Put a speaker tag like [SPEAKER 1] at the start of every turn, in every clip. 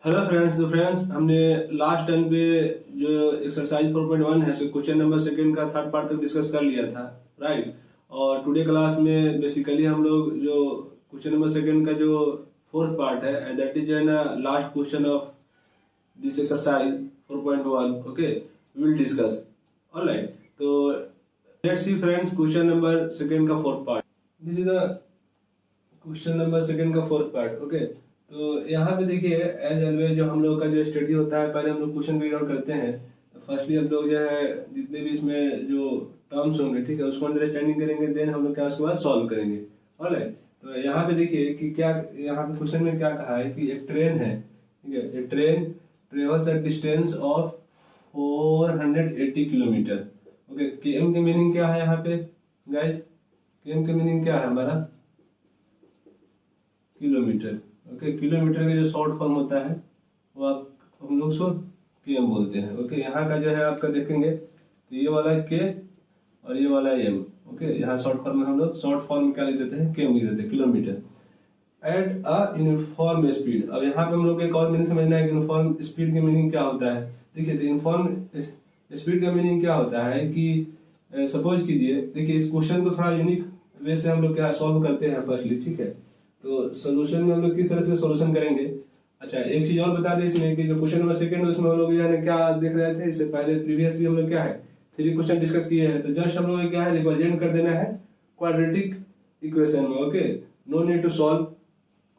[SPEAKER 1] Hello friends. तो friends, हमने last time पे जो एक्सरसाइज 4.1 है क्वेश्चन नंबर सेकंड का थर्ड पार्ट तक डिस्कस कर लिया था, राइट। और टुडे क्लास में बेसिकली हम लोग जो क्वेश्चन नंबर सेकंड का जो फोर्थ पार्ट है दैट इज जो है ना last question of this exercise 4.1, okay, we will discuss. Alright, तो let's see friends question number second का fourth part. This is the question number second का fourth part, okay. तो यहाँ पे देखिए एज ऑलवेज जो हम लोग का जो स्टडी होता है, पहले हम लोग क्वेश्चन रीड आउट करते हैं। तो फर्स्टली हम लोग जो है जितने भी इसमें जो टर्म्स होंगे, ठीक है, उसको अंडरस्टैंडिंग करेंगे, देन हम लोग क्या उसके बाद सॉल्व करेंगे। ऑलराइट, तो यहाँ पे देखिए कि क्या यहाँ पे क्वेश्चन में क्या कहा है कि एक ट्रेन है, ठीक है, एक train travels at distance of 480 kilometre. Okay, KM की मीनिंग क्या है यहाँ पे गाइज? केएम की मीनिंग क्या है हमारा? किलोमीटर। ओके, किलोमीटर का जो शॉर्ट फॉर्म होता है वो आप हम लोग सो केएम बोलते हैं। ओके, यहाँ का जो है आपका देखेंगे तो ये वाला के और ये वाला एम। ओके, यहाँ शॉर्ट फॉर्म में हम लोग शॉर्ट फॉर्म में क्या लिख देते हैं? केएम लिख देते हैं, kilometre. At a uniform speed. अब यहाँ पे हम लोग एक और मीनिंग समझना है कि यूनिफॉर्म स्पीड की मीनिंग क्या होता है। देखिए, तो यूनिफॉर्म स्पीड का मीनिंग क्या होता है कि सपोज कीजिए, देखिए इस क्वेश्चन को थोड़ा यूनिक वे से हम लोग क्या सॉल्व करते हैं फर्स्टली, ठीक है। तो सोल्यूशन में हम लोग किस तरह से सोल्यूशन करेंगे? अच्छा, एक चीज और बता दें इसमें कि जो क्वेश्चन नंबर सेकंड उसमें हम लोग यानी क्या देख रहे थे, इससे पहले प्रीवियस भी हम लोग क्या है 3 क्वेश्चन डिस्कस किए हैं। तो जस्ट हम लोग क्या है रिप्रेजेंट कर देना है क्वाड्रेटिक इक्वेशन में। Okay, no need to solve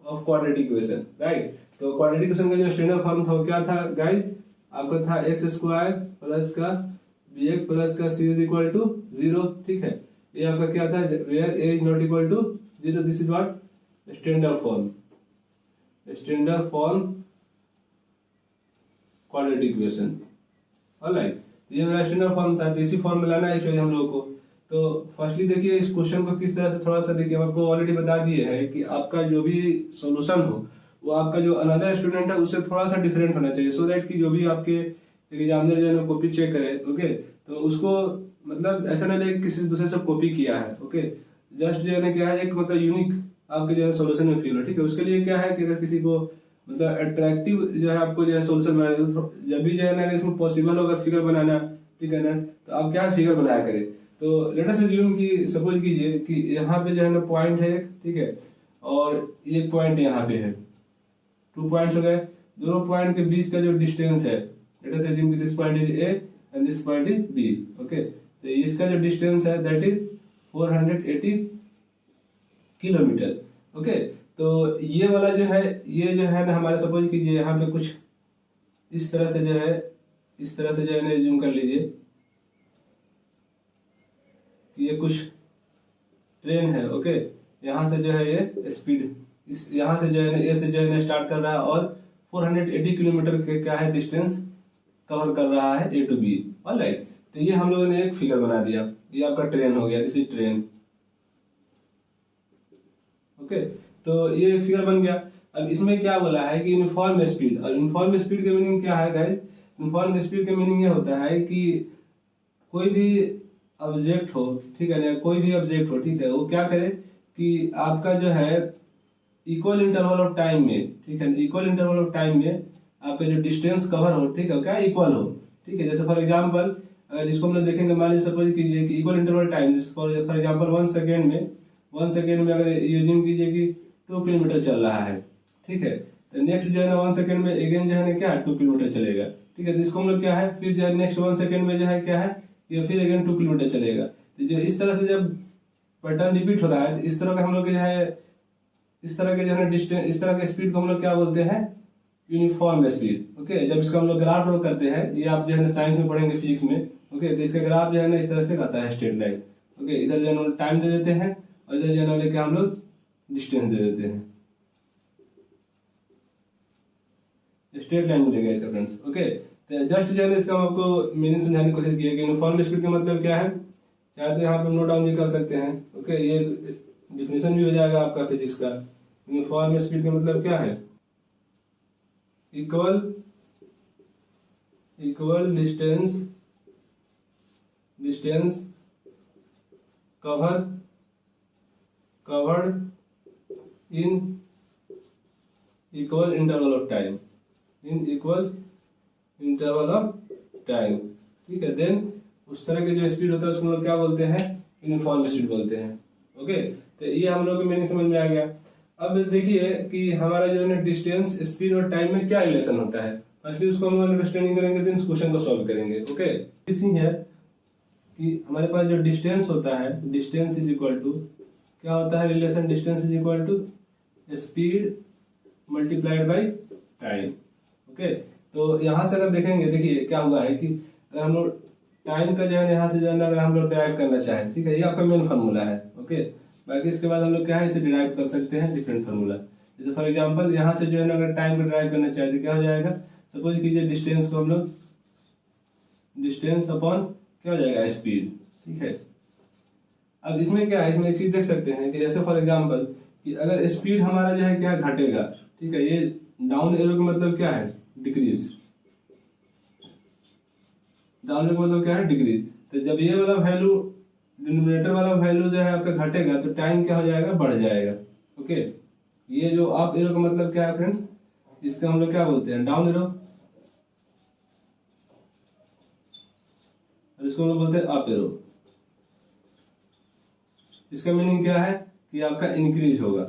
[SPEAKER 1] of quadratic equation, right. तो क्वाड्रेटिक इक्वेशन का जो स्टैंडर्ड फॉर्म था क्या था गाइस? आपका था एक्स स्क्वायर प्लस का बी एक्स प्लस का सी इज इक्वल टू 0, ठीक है। ये आपका क्या था? Where A is not equal to 0, this is what standard form. Standard form quadratic equation. Alright, ये मेरा स्टैंडर्ड फॉर्म था, इसी फॉर्म में लाना है एक्चुअली हम लोगों को। तो फर्स्टली देखिए इस क्वेश्चन को किस तरह से थोड़ा सा देखिए, आपको ऑलरेडी बता दिए है कि आपका जो भी सॉल्यूशन हो वो आपका जो अनदर स्टूडेंट है उससे थोड़ा सा डिफरेंट होना चाहिए, सो दैट कि जो भी आपके एग्जामिनर जो है कॉपी चेक करे, ओके, तो उसको मतलब ऐसा ना लगे किसी दूसरे से कॉपी किया है। ओके, जस्ट जो है क्या है एक मतलब यूनिक आपके जो है सोल्यूशन में फील हो, ठीक है। उसके लिए क्या है कि अगर किसी को मतलब अट्रैक्टिव जो है आपको जो है सोल्यूशन बनाना, तो जब भी जो है ना इसमें पॉसिबल होगा फिगर बनाना, ठीक है ना, तो आप क्या फिगर बनाया करें। तो लेट अस अज्यूम कि सपोज कीजिए कि यहाँ पे जो है ना पॉइंट है एक, ठीक है, और एक पॉइंट यहाँ पे है, 2 पॉइंट्स हो गए। दोनों पॉइंट के बीच का जो डिस्टेंस है, लेट अस अज्यूम कि this point is A and this point is B. Okay, तो इसका जो डिस्टेंस है दैट इज 480 किलोमीटर। ओके, तो ये वाला जो है ये जो है ना हमारे सपोज कीजिए यहाँ पे कुछ इस तरह से जो है इस तरह से जो है ना जूम कर लीजिए, ये कुछ ट्रेन है। ओके, यहाँ से जो है ये स्पीड इस यहाँ से जो है ना ए से जो है ना स्टार्ट कर रहा है और 480 किलोमीटर के क्या है डिस्टेंस कवर कर रहा है ए टू बी। ऑलराइट, तो ये हम लोगों ने एक फिगर बना दिया, ये आपका ट्रेन हो गया, दिस इज ट्रेन। ओके, तो ये फिगर बन गया। अब इसमें क्या बोला है कि यूनिफॉर्म स्पीड, और यूनिफॉर्म स्पीड का मीनिंग क्या है गाइस? यूनिफॉर्म स्पीड का मीनिंग ये होता है कि कोई भी ऑब्जेक्ट हो, ठीक है ना, कोई भी ऑब्जेक्ट हो, ठीक है, वो क्या करे कि आपका जो है इक्वल इंटरवल ऑफ टाइम में, ठीक है, इक्वल इंटरवल ऑफ टाइम में आपका जो डिस्टेंस कवर हो, ठीक है, क्या इक्वल हो, ठीक है। जैसे फॉर एग्जांपल अगर इसको हम लोग देखेंगे, मान लीजिए सपोज कीजिए कि equal interval time for example 1 second में अगर यूजिंग कीजिए कि 2 किलोमीटर चल रहा है, ठीक है, तो नेक्स्ट जो है ना 1 सेकेंड में अगेन जो है ना क्या है 2 किलोमीटर चलेगा, ठीक है। तो इसको हम लोग क्या है फिर जो है नेक्स्ट 1 सेकेंड में जो है क्या है ये फिर अगेन 2 किलोमीटर चलेगा। तो जो इस तरह से जब पैटर्न रिपीट हो रहा है तो इस तरह का हम लोग जो है इस तरह के जो है डिस्टेंस, इस तरह के स्पीड को हम लोग क्या बोलते हैं? Uniform speed. ओके, जब इसका हम लोग ग्राफ ड्रॉ करते हैं, ये आप जो है ना साइंस में पढ़ेंगे फिजिक्स में। ओके, तो इसका ग्राफ जो है ना इस तरह से आता है स्ट्रेट लाइन। ओके, इधर जो है टाइम दे देते हैं और इधर जो है लेके हम लोग डिस्टेंस दे देते हैं, स्ट्रेट लाइन मिलेगा इसका फ्रेंड्स। ओके, तो जस्ट जो है इसका हम आपको मीनिंग समझाने की कोशिश की है कि यूनिफॉर्म स्पीड का मतलब क्या है, चाहे तो यहाँ पे नोट डाउन भी कर सकते हैं। ओके, ये डिफिनेशन भी हो जाएगा आपका फिजिक्स का। यूनिफॉर्म स्पीड का मतलब क्या है? Equal equal distance distance covered in equal interval of time, in equal interval of time, ठीक है। देन उस तरह के जो स्पीड होता है उसको हम लोग क्या बोलते हैं, यूनिफॉर्म स्पीड बोलते हैं। ओके, तो ये हम लोग को मीनिंग समझ में आ गया। अब देखिए कि हमारा जो है डिस्टेंस, स्पीड और टाइम में क्या रिलेशन होता है, फर्स्टली उसको हम लोग अंडरस्टैंडिंग करेंगे, देन इस क्वेश्चन को सॉल्व करेंगे। ओके, इसी है कि हमारे पास जो डिस्टेंस होता है, डिस्टेंस इज इक्वल टू क्या होता है relation, distance is equal to speed multiplied by time. Okay, तो यहाँ से अगर देखेंगे, देखिए क्या हुआ है कि अगर हम लोग टाइम का जो है यहाँ से जो है अगर हम लोग डिराइव करना चाहें, ठीक है, ये आपका मेन फार्मूला है। ओके, बाकी इसके बाद हम लोग क्या है इसे डिराइव कर सकते हैं डिफरेंट फार्मूला। जैसे फॉर एग्जांपल यहाँ से जो है ना अगर टाइम को डिराइव करना चाहे तो क्या हो जाएगा, सपोज कीजिए डिस्टेंस को हम लोग डिस्टेंस अपॉन क्या हो जाएगा स्पीड, ठीक है। अब इसमें क्या है, इसमें एक चीज देख सकते हैं कि जैसे फॉर एग्जांपल कि अगर स्पीड हमारा जो है क्या घटेगा, ठीक है, ये डाउन एरो का मतलब क्या है, डिक्रीज, डाउन एरो का मतलब क्या है, डिक्रीज। तो जब ये वाला वैल्यू, डिनोमिनेटर वाला वैल्यू जो है आपका घटेगा तो टाइम क्या हो जाएगा, बढ़ जाएगा। ओके, ये जो अप एरो का मतलब क्या है फ्रेंड्स, इसका हम लोग क्या बोलते हैं, डाउन एरो, और इसको हम लोग बोलते हैं अप एरो। इसका मीनिंग क्या है कि आपका इंक्रीज होगा।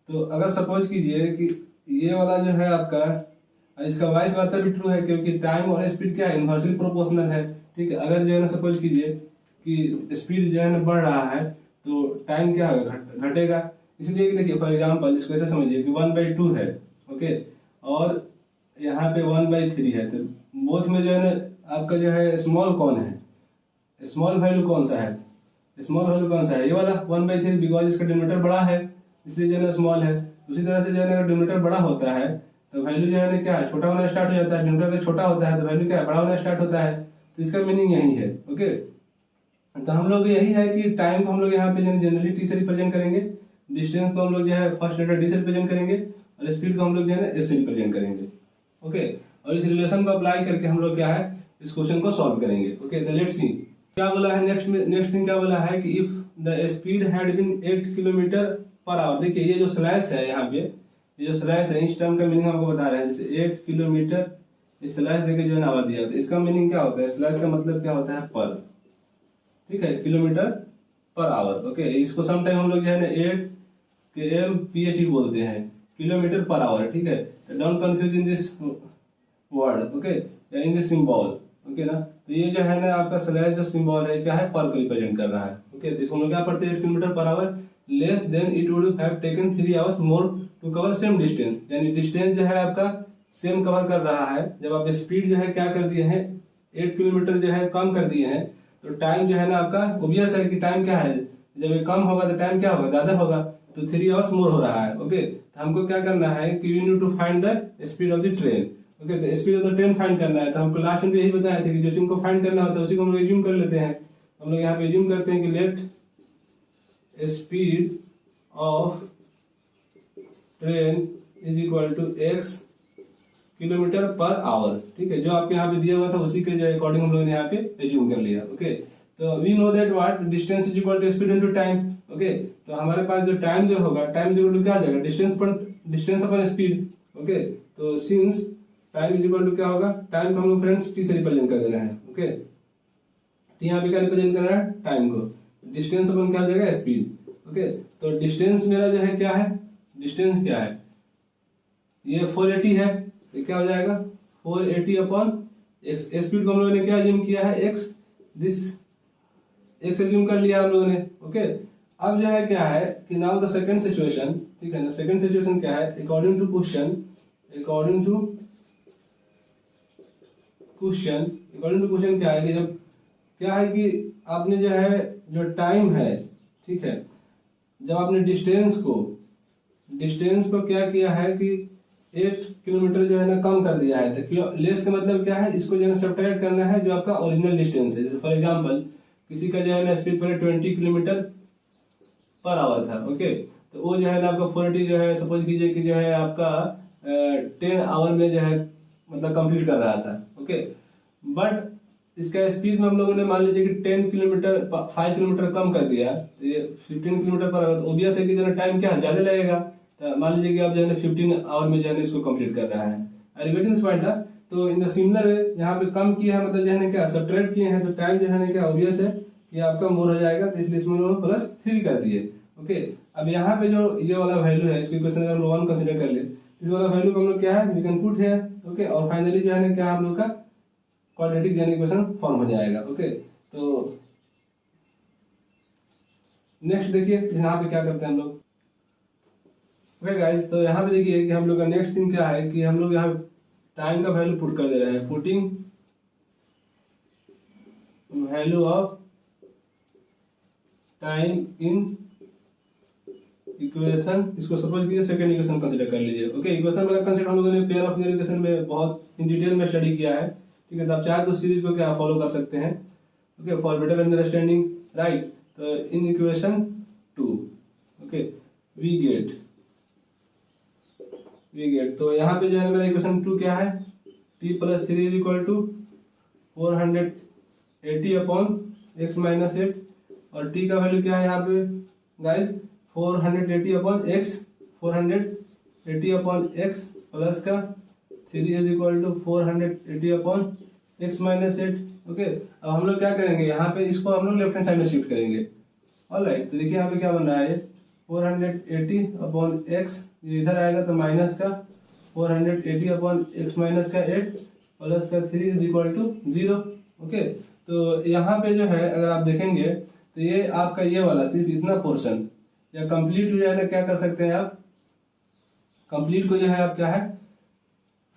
[SPEAKER 1] तो अगर सपोज कीजिए कि ये वाला जो है आपका, इसका वाइस वर्सा भी ट्रू है क्योंकि टाइम और स्पीड क्या है, इनवर्सली प्रोपोर्शनल है, ठीक है। अगर जो है ना सपोज कीजिए कि स्पीड जो है ना बढ़ रहा है तो टाइम क्या होगा, घटेगा। इसलिए कि देखिए फॉर एग्जांपल इसको ऐसे समझिए कि 1/2 है, ओके, और यहाँ पे 1/3 है, तो बोथ में जो है ना आपका जो है स्मॉल कौन है, स्मॉल वैल्यू कौन सा है, स्मॉल वैल्यू कौन सा है, ये वाला 1/3, बिकॉज इसका डिनोमिनेटर बड़ा है इसलिए जो है ना स्मॉल है। उसी तरह से जो है ना अगर डिनोमिनेटर बड़ा होता है तो वैल्यू जो है ना क्या है, छोटा होना स्टार्ट हो जाता है। डिनोमिनेटर अगर छोटा होता है तो वैल्यू क्या है, बड़ा होना स्टार्ट होता है। तो इसका मीनिंग यही है। ओके, तो हम लोग यही है कि टाइम को हम लोग यहाँ पे जनरली टी से रिप्रेजेंट करेंगे, डिस्टेंस को हम लोग जो है फर्स्ट लेटर डी से रिप्रेजेंट करेंगे, और स्पीड को हम लोग जो है ना एस से रिप्रेजेंट करेंगे। ओके, और इस रिलेशन को अप्लाई करके हम लोग क्या है इस क्वेश्चन को सॉल्व करेंगे। ओके, तो लेट्स सी क्या बोला है, नेक्स्ट थिंग क्या बोला है कि if the speed had been 8 kilometre per hour. देखिए ये जो स्लैश है यहाँ पे, ये जो स्लैश है इस टर्म का मीनिंग आपको बता रहे हैं। जैसे 8 किलोमीटर इस स्लैश देके जो है ना आवर दिया, तो इसका मीनिंग क्या होता है, स्लैश का मतलब क्या होता है, पर, ठीक है, किलोमीटर पर आवर। ओके, इसको समटाइम हम लोग जो है ना 8 kmph बोलते हैं, किलोमीटर पर आवर, ठीक है। Don't confuse in this word, okay, या इन दिस सिंबल। ओके ना, तो ये जो है ना आपका स्लैश जो सिंबल है क्या है, पर को रिप्रेजेंट कर रहा है। ओके, तो इसको हम लोग क्या पढ़ते हैं, 8 kilometre per hour less than it would have taken 3 hours more to cover same distance. यानी डिस्टेंस जो है आपका सेम कवर कर रहा है। जब आप स्पीड जो है क्या कर दिए हैं, 8 किलोमीटर जो है कम कर दिए हैं, तो टाइम जो है ना आपका ऑब्वियस है कि टाइम क्या है, जब ये कम होगा तो टाइम क्या होगा, ज्यादा होगा, तो 3 आवर्स मोर हो रहा है। ओके, तो हमको क्या करना है कि we need to find the speed of the train. Okay, तो speed of the train find करना है। तो हमको लास्ट में भी यही बताया था कि जो चीज को फाइंड करना होता है उसी को हम लोग एज्यूम कर लेते हैं। हम लोग यहाँ पे एज्यूम करते हैं कि let speed of train is equal to x kilometre per hour, ठीक है। जो आपके यहाँ पे दिया हुआ था उसी के जो अकॉर्डिंग हम लोगों ने यहाँ पे एज्यूम कर लिया। ओके, तो we know that what distance is equal to speed into time. Okay, तो हमारे पास जो टाइम जो होगा, टाइम इज इक्वल टू क्या आ जाएगा, डिस्टेंस अपन स्पीड। ओके, तो since time is equal to क्या होगा, टाइम को हम लोग फ्रेंड्स टी से रिप्रेजेंट कर देना है। ओके, तो यहाँ पे क्या रिप्रेजेंट करना है, टाइम को, डिस्टेंस अपन क्या हो जाएगा, स्पीड। ओके, तो डिस्टेंस मेरा जो है क्या है, डिस्टेंस क्या है, ये 480 है, तो क्या हो जाएगा 480 अपॉन स्पीड को हम लोगों ने क्या एज्यूम किया है, x, दिस x एज्यूम कर लिया हम लोगों ने। ओके, अब जो है क्या है कि नाउ द सेकंड सिचुएशन, ठीक है ना, सेकंड सिचुएशन क्या है, अकॉर्डिंग टू क्वेश्चन क्या है कि जब क्या है कि आपने जो है जो टाइम है, ठीक है, जब आपने डिस्टेंस को क्या किया है कि 8 किलोमीटर जो है ना कम कर दिया है, तो लेस का मतलब क्या है, इसको जो है सब्ट्रैक्ट करना है जो आपका ओरिजिनल डिस्टेंस है। जैसे फॉर एग्जांपल किसी का जो है ना स्पीड पहले 20 किलोमीटर पर आवर था। ओके, तो वो जो है ना आपका 40 जो है सपोज कीजिए कि जो है आपका 10 आवर में जो है मतलब कंप्लीट कर रहा था। ओके, बट इसका स्पीड में हम लोगों ने मान लीजिए कि 5 किलोमीटर कम कर दिया, तो ये 15 किलोमीटर पर आवर, ऑब्वियस है कि जो टाइम क्या ज्यादा लगेगा, तो मान लीजिए कि आप जो है ना 15 आवर में जो है ना इसको कंप्लीट कर रहा है। I getting this point. तो इन द सिमिलर वे यहाँ पे कम किया है, मतलब जो है ना क्या सब्ट्रैक्ट किए हैं, तो टाइम जो है ना क्या ऑब्वियस है कि आपका मोर हो जाएगा, तो इसलिए इसमें +3 कर दिए। ओके, अब यहाँ पे जो ये वाला वैल्यू है, इसको इक्वेशन अगर हम लोग 1 कंसीडर कर ले, इस वाला वैल्यू को हम लोग क्या है वी कैन पुट है। ओके, और फाइनली जो है ना क्या हम लोग का क्वाड्रेटिक यानी इक्वेशन फॉर्म हो जाएगा। ओके, तो नेक्स्ट देखिए यहाँ पे क्या करते हैं हम लोग। ओके गाइस, तो यहाँ पे देखिए कि हम लोग का नेक्स्ट थिंग क्या है कि हम लोग यहाँ टाइम का वैल्यू पुट कर दे रहे हैं, putting value of time in equation. इसको सपोज कीजिए सेकंड इक्वेशन कंसीडर कर लीजिए। ओके, इक्वेशन वाला कंसेप्ट हम लोगों ने पेयर ऑफ इक्वेशन में बहुत इन डिटेल में स्टडी किया है। ठीक है, तो आप चाहे तो सीरीज को क्या फॉलो कर सकते हैं। Okay, for better understanding, right. तो in equation 2 okay we get तो यहाँ पे जो है मेरा इक्वेशन 2 क्या है, t+3 is equal to 480 upon x minus 8, और t का वैल्यू क्या है यहाँ पे guys 480 upon x, 480 upon x plus का 3 is equal to 480 upon x minus 8। Okay, अब हम लोग क्या करेंगे यहाँ पे इसको हम लोग लेफ्ट हैंड साइड में शिफ्ट करेंगे। ऑलराइट, तो देखिए यहाँ पे क्या बन रहा है 480 अपॉन x, ये इधर आएगा तो माइनस का 480 अपॉन x माइनस का 8 प्लस का 3 इज इक्वल टू 0। ओके, तो यहाँ पे जो है अगर आप देखेंगे तो ये आपका ये वाला सिर्फ इतना पोर्शन या कंप्लीट जो है ना क्या कर सकते हैं आप, कंप्लीट को जो है आप क्या है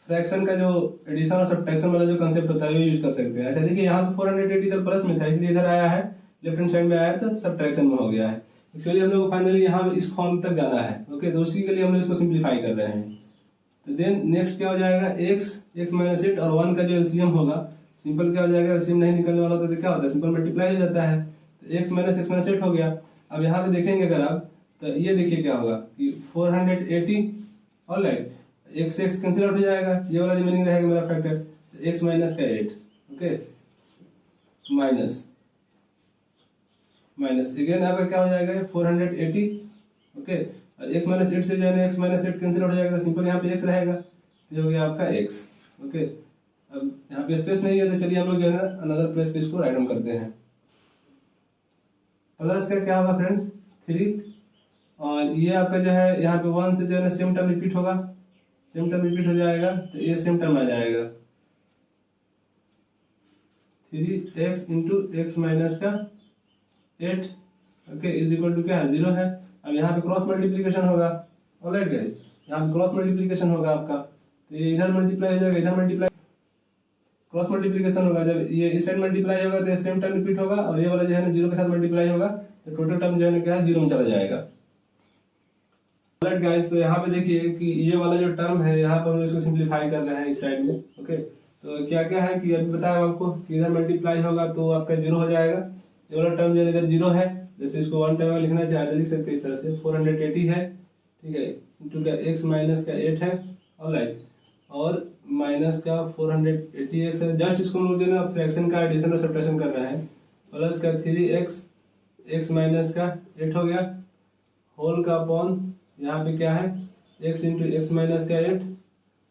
[SPEAKER 1] फ्रैक्शन का जो एडिशन और सब्ट्रैक्शन वाला जो कंसेप्ट होता है वो यूज कर सकते हैं। अच्छा देखिए यहाँ पे 480 इधर प्लस में था, इसलिए इधर आया है लेफ्ट हैंड साइड में आया तो सब्ट्रैक्शन में हो गया है। एक्चुअली हम लोग फाइनली यहाँ इस फॉर्म तक जाना है। ओके, तो उसी के लिए हम लोग इसको सिंप्लीफाई कर रहे हैं। तो देन नेक्स्ट क्या हो जाएगा x माइनस 8 और 1 का जो एलसीएम होगा, सिंपल क्या हो जाएगा, एलसीएम नहीं निकलने वाला तो क्या होता है सिंपल मल्टीप्लाई हो जाता है, तो x माइनस 8 हो गया। अब यहाँ पे देखेंगे अगर आप तो ये देखिए क्या होगा कि 480 ऑलराइट, x से x कैंसिल आउट हो जाएगा, ये वाला रिमेनिंग रहेगा मेरा फैक्टर, तो x माइनस का 8 ओके माइनस अगेन आपका क्या हो जाएगा 480 ओके, और x माइनस 8 से जो है x माइनस 8 कैंसिल आउट हो जाएगा, सिंपल यहाँ पे x रहेगा, ये हो गया आपका x। ओके, अब यहाँ पे स्पेस नहीं है तो चलिए हम लोग जो है ना अनदर प्लेस पे इसको राइट डाउन करते हैं। प्लस का क्या होगा फ्रेंड्स 3, और ये आपका जो है यहाँ पे 1 से जो है ना सेम टर्म रिपीट होगा, सेम टर्म रिपीट हो जाएगा तो ये सेम टर्म आ जाएगा 3x इंटू x माइनस का 8 ओके इज इक्वल टू क्या है 0 है। अब यहाँ पे क्रॉस मल्टीप्लीकेशन होगा। ऑलराइट गाइस, यहाँ पे क्रॉस मल्टीप्लीकेशन होगा आपका, तो ये इधर मल्टीप्लाई हो जाएगा, इधर मल्टीप्लाई क्रॉस मल्टीप्लीकेशन होगा, जब ये इस साइड मल्टीप्लाई होगा तो सेम टर्म रिपीट होगा, और ये वाला जो है ना 0 के साथ मल्टीप्लाई होगा तो टोटल टर्म जो है ना क्या है 0 में चला जाएगा। ऑलराइट गाइस, तो यहाँ पे देखिए कि ये वाला जो टर्म है यहाँ पर हम इसको सिंप्लीफाई कर रहे हैं इस साइड में। ओके, तो क्या क्या है कि अभी बताया आपको कि इधर मल्टीप्लाई होगा तो आपका 0 हो जाएगा, ये वाला टर्म जो इधर 0 है, जैसे इसको 1 टाइम में लिखना चाहे तो लिख सकते हैं इस तरह से 480 है, ठीक है, इंटू का x माइनस का 8 है ऑलराइट, और माइनस का 480x है, जस्ट इसको हम लोग जो है ना फ्रैक्शन का एडिशन और सब्ट्रैक्शन कर रहे हैं, प्लस का 3x x माइनस का 8 हो गया होल का अपॉन यहाँ पे क्या है x इंटू एक्स माइनस का 8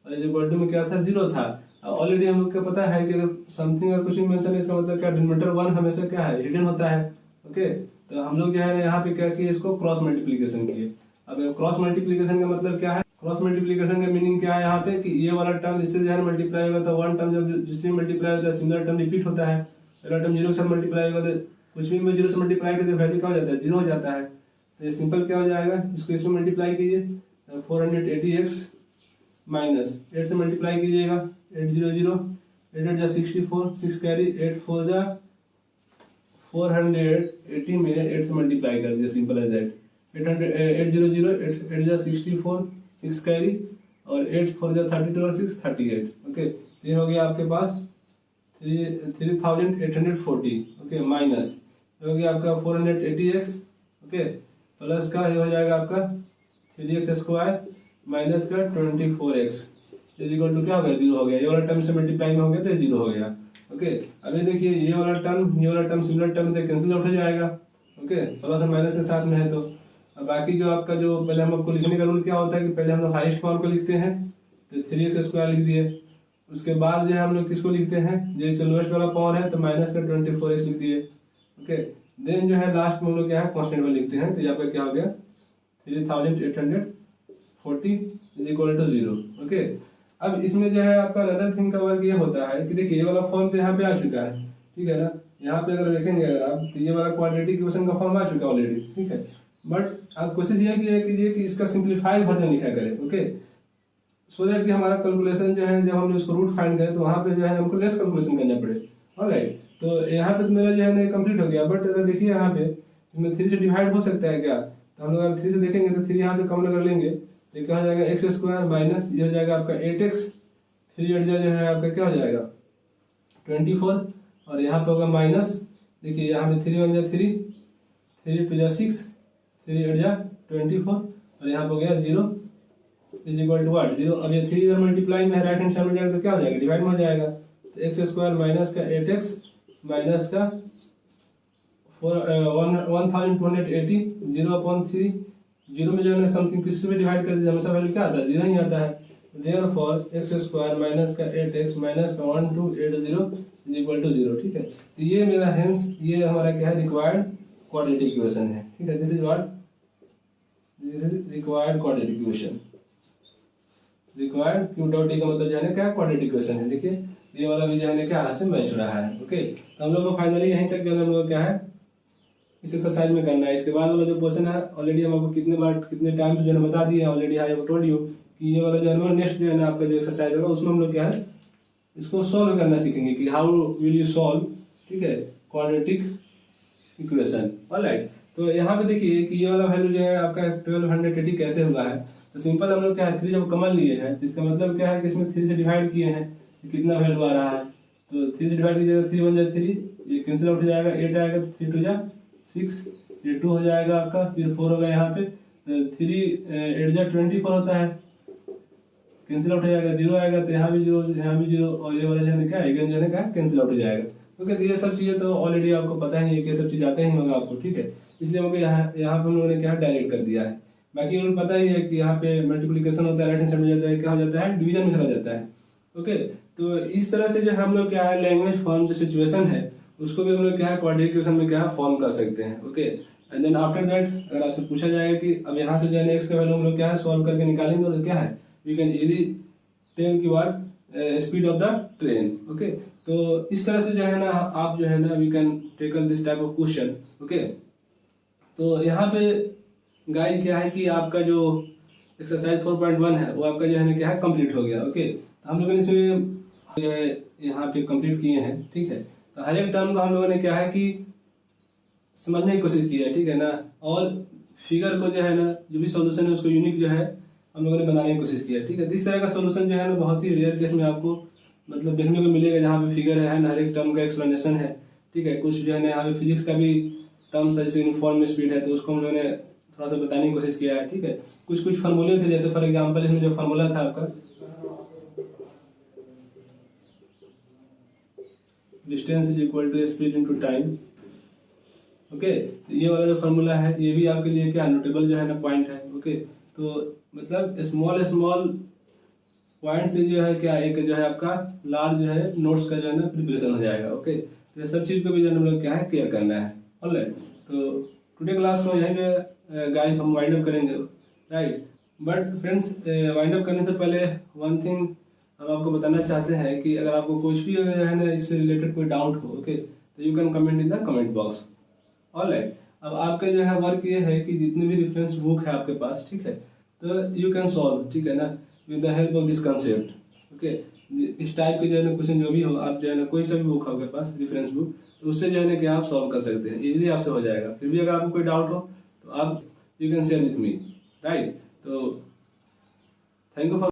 [SPEAKER 1] और इज इक्वल टू में क्या था 0 था। ऑलरेडी हम लोग को पता है कि अगर समथिंग और कुछ भी मेंशन है इसका मतलब क्या डिनोमिनेटर 1 हमेशा क्या है हिडन होता है। ओके, तो हम लोग जो है यहाँ पे क्या किए इसको क्रॉस मल्टीप्लीकेशन किए। अब क्रॉस मल्टीप्लीकेशन का मतलब क्या है, क्रॉस मल्टीप्लीकेशन का मीनिंग क्या है यहाँ पे कि ये वाला टर्म इससे जो है मल्टीप्लाई होगा तो 1 टर्म जब जिससे मल्टीप्लाई होता है सिमिलर टर्म रिपीट होता है, पहला टर्म 0 के साथ मल्टीप्लाई होगा तो कुछ भी में 0 से मल्टीप्लाई करते वैल्यू क्या हो जाता है 0 हो जाता है, तो ये सिंपल क्या हो जाएगा इसको इसमें मल्टीप्लाई कीजिए 480x माइनस 8 से मल्टीप्लाई कीजिएगा 800 8 जा 64 6 कैरी 8 4 जा 480 में 8 से मल्टीप्लाई कर दिया सिंपल एज दैट 800 8 जा 64 6 कैरी और 8 4 जा 32 और 6 38 ओके, ये हो गया आपके पास 3840 ओके माइनस हो गया आपका 480x ओके प्लस का ये हो जाएगा आपका 3x स्क्वायर माइनस का 24x इज इक्वल टू क्या हो गया 0 हो गया, ये वाला टर्म से मल्टीप्लाई में हो गया तो 0 हो गया। ओके, अब ये देखिए ये वाला टर्म सिमिलर टर्म से कैंसिल आउट हो जाएगा। ओके, प्लस और माइनस के साथ में है तो और बाकी जो आपका जो पहले हम आपको लिखने का रूल क्या होता है कि पहले हम लोग हाईएस्ट फॉर्म को लिखते हैं, तो 3x² लिख दिए। उसके बाद जो है हम लोग किसको लिखते हैं, जैसे लोएस्ट वाला पावर है तो माइनस का 24x लिख दिए। ओके, देन जो है लास्ट में हम लोग क्या है कांस्टेंट में लिखते हैं, तो यहाँ पे क्या हो गया 3840 इज इक्वल टू 0। ओके, अब इसमें जो है आपका अनदर थिंग का वर्क ये होता है कि देखिए ये वाला फॉर्म तो यहाँ पे आ चुका है, ठीक है ना। यहाँ पे अगर देखेंगे अगर आप तो ये वाला क्वाड्रेटिक इक्वेशन का फॉर्म आ चुका है ऑलरेडी, ठीक है। बट आप कोशिश ये कीजिए कि इसका सिंप्लीफाइड वर्जन लिखा करें, ओके, सो दैट कि हमारा कैलकुलेशन जो है जब हम इसको रूट फाइंड करें तो वहाँ पे जो है हमको लेस कैलकुलेशन करना पड़े। ऑलराइट, तो यहाँ पे तो मेरा जो है ना कंप्लीट हो गया। बट अगर देखिए यहाँ पे इसमें 3 से डिवाइड हो सकता है क्या, तो हम लोग अगर 3 से देखेंगे तो 3 यहाँ से कम कर लेंगे तो क्या हो जाएगा x² माइनस ये हो जाएगा आपका 8x, 3 जो है आपका क्या हो जाएगा 24, और यहाँ पे होगा माइनस, देखिए यहाँ पे 3 1 जा 3, 3 2 जा 6, 3 8 जा 24, और यहाँ पे हो गया 0 इज इक्वल टू व्हाट 0। अब ये 3 इधर मल्टीप्लाई में राइट हैंड साइड में जाएगा तो क्या हो जाएगा डिवाइड में हो जाएगा, तो x² माइनस का 8x माइनस का 1280 0/3, 0 में जो है समथिंग किसी में डिवाइड कर दीजिए हमेशा वैल्यू क्या आता है 0 ही आता है। देयरफॉर x² माइनस का 8x माइनस का 1280 इज इक्वल टू 0, ठीक है। तो ये मेरा हेंस ये हमारा क्या है रिक्वायर्ड क्वाड्रेटिक इक्वेशन है, ठीक है। This is what this is required quadratic equation. Required Q dot D का मतलब जो है ना क्या क्वाड्रेटिक इक्वेशन है। देखिए ये वाला भी जो है क्या से मैच हो रहा है। ओके, तो हम लोग को फाइनली यहीं तक जो है हम लोग क्या है इस एक्सरसाइज में करना है। इसके बाद वाला जो क्वेश्चन है ऑलरेडी हम आपको कितने बार कितने टाइम्स जो है बता दिए हैं already. I have told you कि ये वाला जो है नेक्स्ट जो है ना आपका जो एक्सरसाइज होगा उसमें हम लोग क्या है इसको सॉल्व करना सीखेंगे कि हाउ विल यू सॉल्व, ठीक है, क्वाड्रेटिक इक्वेशन। ऑलराइट, तो यहाँ पे देखिए कि ये वाला वैल्यू जो है आपका 1280 कैसे हुआ है। तो सिंपल हम लोग क्या है 3 जब कॉमन लिए हैं तो इसका मतलब क्या है कि इसमें 3 से डिवाइड किए हैं तो कितना वैल्यू आ रहा है, तो 3 से डिवाइड कीजिएगा 3 1 जा 3, ये कैंसिल आउट हो जाएगा, 8 आएगा, 3 2 जा 6, ये 2 हो जाएगा आपका, फिर 4 होगा यहाँ पे, 3 8 जा 24 होता है, कैंसिल आउट हो जाएगा, 0 आएगा तो यहाँ भी 0 यहाँ भी 0, और ये वाला जो है क्या अगेन जो है क्या कैंसिल आउट हो जाएगा। क्योंकि ये सब चीजें तो ऑलरेडी आपको पता ही है कि ये सब चीज आते ही होगा आपको, ठीक है। इसलिए हमको यहाँ पे हम लोगों ने क्या डायरेक्ट कर दिया है। बाकी रूल पता ही है कि यहाँ पे मल्टीप्लिकेशन होता है राइट हैंड साइड में जाता है क्या हो जाता है डिवीजन में चला जाता है। ओके, तो इस तरह से जो हम लोग क्या है लैंग्वेज फॉर्म जो सिचुएशन है उसको भी हम लोग क्या है क्वाड्रेटिक इक्वेशन में क्या है फॉर्म कर सकते हैं। Okay, and then after that अगर आपसे पूछा जाएगा कि अब यहाँ से जो है x का वैल्यू हम लोग क्या है सॉल्व करके निकालेंगे तो क्या है वी कैन इजीली टेल की what speed of the train. Okay, तो इस तरह से जो है ना आप जो है ना we can tackle this type of question. Okay, तो यहाँ पे गाइस क्या है कि आपका जो एक्सरसाइज 4.1 है वो आपका जो है ना क्या है कंप्लीट हो गया। ओके, तो हम लोगों ने इसमें जो है यहाँ पे कंप्लीट किए हैं, ठीक है। तो हर एक टर्म को हम लोगों ने क्या है कि समझने की कोशिश की है, ठीक है ना, और फिगर को जो है ना जो भी सॉल्यूशन है उसको यूनिक जो है हम लोगों ने बनाने की कोशिश की है, ठीक है। इस तरह का सॉल्यूशन जो है ना बहुत ही रेयर केस में आपको मतलब देखने को मिलेगा जहाँ पे फिगर है ना हर एक टर्म का एक्सप्लेनेशन है, ठीक है। कुछ जो है ना यहाँ पे फिजिक्स का भी टर्म्स जैसे यूनिफॉर्म स्पीड है तो उसको हम लोगों ने थोड़ा सा बताने की कोशिश किया है, ठीक है। कुछ फार्मूले थे जैसे फॉर एग्जाम्पल इसमें जो फार्मूला था आपका distance is equal to speed into time. Okay, तो ये वाला जो फार्मूला है ये भी आपके लिए क्या नोटेबल जो है ना पॉइंट है। ओके, तो मतलब स्मॉल पॉइंट से जो है क्या एक जो है आपका लार्ज जो है नोट्स का जो है ना प्रिपरेशन हो जाएगा। ओके, तो ये सब चीज को भी जो है हम लोग क्या है क्लियर करना है। ऑलराइट, तो टुडे क्लास को यहीं पे गाइस हम वाइंड अप करेंगे, right. But friends wind up करने से पहले वन थिंग हम आपको बताना चाहते हैं कि अगर आपको कुछ भी है ना इससे रिलेटेड कोई डाउट हो, ओके, तो you can comment in the comment box. Alright, अब आपका जो है वर्क ये है कि जितने भी रेफरेंस बुक है आपके पास, ठीक है, तो यू कैन सॉल्व, ठीक है ना, with the help of this concept. Okay, इस टाइप के जो है ना क्वेश्चन जो भी हो आप जो है ना कोई सा भी बुक है आपके पास रेफरेंस बुक, तो उससे जो है ना कि आप सॉल्व कर सकते हैं, इजीली आपसे हो जाएगा। फिर भी अगर आपको कोई डाउट हो तो आप you can share with me, right. तो थैंक यू फॉर